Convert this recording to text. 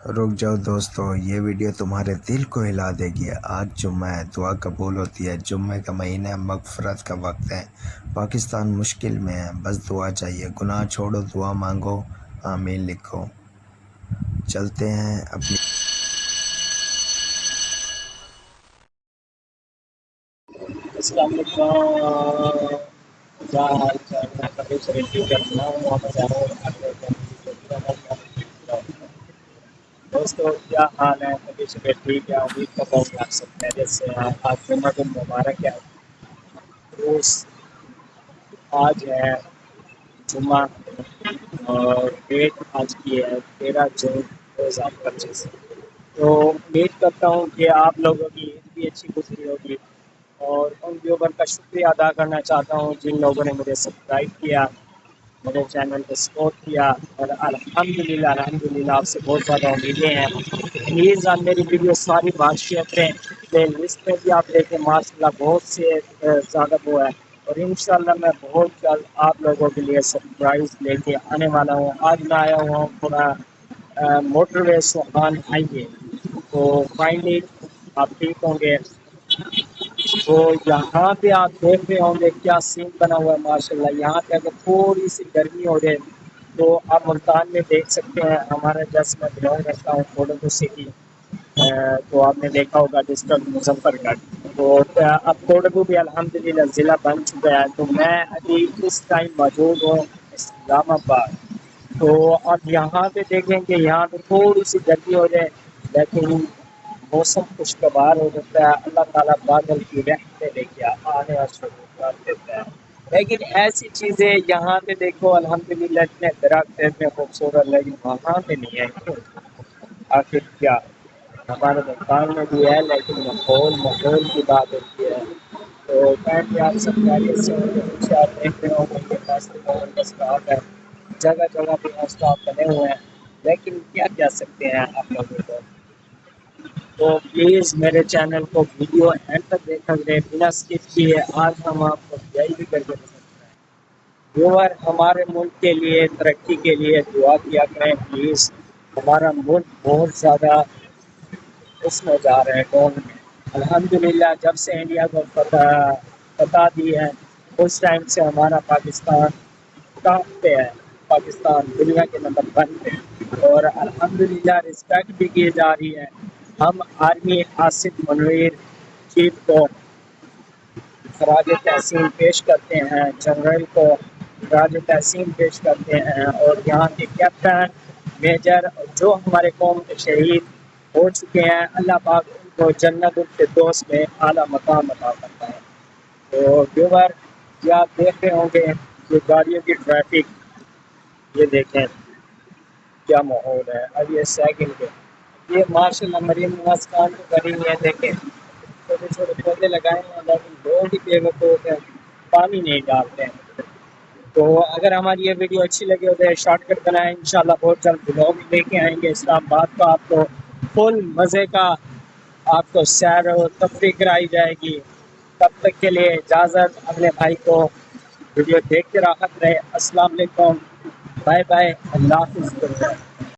रुक जाओ दोस्तों, ये वीडियो तुम्हारे दिल को हिला देगी। आज जुम्मा है, दुआ कबूल होती है। जुम्मे का महीना है, मगफरत का वक्त है। पाकिस्तान मुश्किल में है, बस दुआ चाहिए। गुनाह छोड़ो, दुआ मांगो, आमीन लिखो। चलते हैं अपनी। अस्सलाम वालेकुम। क्या हाल चाल है? कभी से रिव्यू करना हूँ वहाँ पर जा रहा हूँ। दोस्तों क्या हाल है? कभी से ठीक है, उम्मीद करता हूँ कि आप सब खैरियत से हैं। आज जुम्मा दिन मुबारक है। रोज आज है जुम्मा और डेट आज की है 13 जून 2025। तो उम्मीद करता हूँ कि आप लोगों की ईद भी अच्छी गुजरी होगी और उन व्यूवर का शुक्रिया अदा करना चाहता हूँ जिन लोगों ने मुझे सब्सक्राइब किया, मेरे चैनल को सपोर्ट किया। और अल्हम्दुलिल्लाह आपसे बहुत ज़्यादा उम्मीदें हैं। प्लीज़ आप मेरी वीडियो सारी बात शेयर करें। प्ले लिस्ट में भी आप देखें, माशाल्लाह बहुत से ज़्यादा वो है। और इंशाल्लाह मैं बहुत जल्द आप लोगों के लिए सरप्राइज़ लेके आने वाला हूँ। आज मैं आया हुआ हूँ थोड़ा मोटरवे सुहान हाईवे। तो फाइनली आप ठीक होंगे। तो यहाँ पे आप देख रहे होंगे क्या सीन बना हुआ है माशाल्लाह। यहाँ पे अगर थोड़ी सी गर्मी हो जाए तो आप मुल्तान में देख सकते हैं। हमारा जैसे मैं बिलोंग करता हूँ कोडोगो सिटी, तो आपने देखा होगा डिस्ट्रिक्ट मुजफ्फरगढ़। तो अब कोडोगो भी अल्हम्दुलिल्लाह ज़िला बन चुका है। तो मैं अभी इस टाइम मौजूद हूँ इस्लामाबाद। तो अब यहाँ पे देखें कि यहाँ पे थोड़ी सी गर्मी हो जाए लेकिन मौसम खुशगवार हो जाता है। अल्लाह ताला बादल की रहमतें लेके आने और शुरू कर देता है। लेकिन ऐसी चीज़ें यहाँ पे देखो अल्हम्दुलिल्लाह इतने दरख्त इतने खूबसूरत, लेकिन वहाँ पे नहीं है। क्यों? आखिर क्या? हमारे मुल्तान में भी है लेकिन माहौल की बात होती है। तो काइंडली आप सब खैरियत से होंगे। पीछे आप देख रहे होंगे कि मस्त स्टॉप है, जगह जगह पे स्टॉप बने हुए हैं। लेकिन क्या कह सकते हैं आप लोगों को। तो प्लीज़ मेरे चैनल को वीडियो एंड तक देखा करें, बिना स्किप किए। आज हम आपको यही भी करके सकते हैं व्यूअर, हमारे मुल्क के लिए तरक्की के लिए दुआ किया करें प्लीज़। हमारा मुल्क बहुत ज़्यादा उसमें जा रहे हैं कौन में। अल्हम्दुलिल्लाह जब से इंडिया को पता दी है उस टाइम से हमारा पाकिस्तान टॉप पे है। पाकिस्तान दुनिया के नंबर 1 पे। और अल्हम्दुलिल्लाह रिस्पेक्ट भी की जा रही है। हम आर्मी आसिफ मनवीर चीफ को खराज तहसीन पेश करते हैं, जनरल को खराज तहसीन पेश करते हैं। और यहाँ के कैप्टन मेजर जो हमारे कौम के शहीद हो चुके हैं, अल्लाह पाक उनको जन्नतुल फिरदौस में आला मकाम अता करता है। तो व्यूअर ये आप देख रहे होंगे ये गाड़ियों की ट्रैफिक, ये देखें क्या माहौल है। अब ये साइकिल के ये माशाल्लाह मरीम नवाज खान को करी है। देखें छोटे छोटे पौधे लगाए हैं लेकिन लोग ही बेवकूफ़ हैं, पानी नहीं डालते हैं। तो अगर हमारी ये वीडियो अच्छी लगी हो तो शॉर्टकट बनाएं। इंशाल्लाह बहुत जल्द ब्लॉग लेके आएंगे इस्लामाबाद का। आपको फुल मज़े का आपको सैर और तफरीह कराई जाएगी। तब तक के लिए इजाज़त। अपने भाई को वीडियो देख के राहत रहे। अस्सलाम वालेकुम, बाय बाय, अल्लाह हाफ़िज़।